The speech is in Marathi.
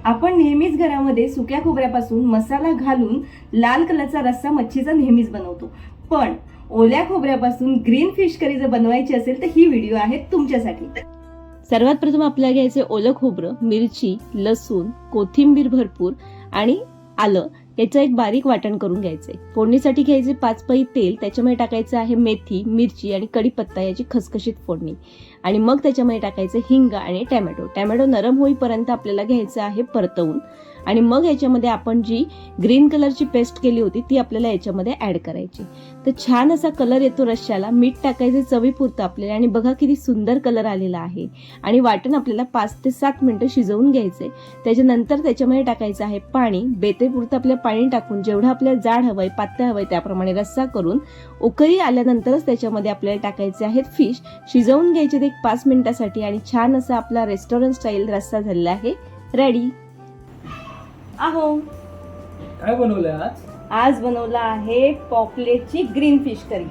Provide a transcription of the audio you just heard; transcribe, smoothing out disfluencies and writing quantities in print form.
आपण नेहमीच घरामध्ये सुक्या खोबऱ्यापासून मसाला घालून लाल कलरचा रस्सा मच्छीचा नेहमीच बनवतो, पण ओल्या खोबऱ्यापासून ग्रीन फिश करी जर बनवायची असेल तर ही व्हिडिओ आहे तुमच्यासाठी। सर्वात प्रथम आपल्याला घ्यायचे ओलं खोबरं, मिरची, लसूण, कोथिंबीर भरपूर आणि आलं याचं एक बारीक वाटण करून घ्यायचे। फोडणीसाठी घ्यायचे 5 पळी तेल, त्याच्यामध्ये टाकायचं आहे मेथी, मिरची आणि कढीपत्ता याची खसखशीत फोडणी आणि मग त्याच्यामध्ये टाकायचं हिंग आणि टोमॅटो नरम होईपर्यंत आपल्याला घ्यायचं आहे परतवून आणि मग याच्यामध्ये आपण जी ग्रीन कलरची पेस्ट केली होती ती आपल्याला याच्यामध्ये ऍड करायची। तर छान असा कलर येतो रश्श्याला। मीठ टाकायचे चवीपुरतं आपल्याला आणि बघा किती सुंदर कलर आलेला आहे आणि वाटण आपल्याला 5 ते 7 मिनिटं शिजवून घ्यायचे। त्याच्यानंतर त्याच्यामध्ये टाकायचं आहे पाणी, बेतेपुरतं आपल्याला पाणी टाकून जेवढं आपल्याला जाड हवंय पातळ हवंय त्याप्रमाणे रस्सा करून उकळी आल्यानंतरच त्याच्यामध्ये आपल्याला टाकायचे आहेत फिश, शिजवून घ्यायचे ते 5 मिनिटासाठी आणि छान असा आपला रेस्टॉरंट स्टाईल रस्सा झालेला आहे रेडी। आहो काय बनवलंय आज? आज बनवला आहे पॉपलेटची ग्रीन फिश करी।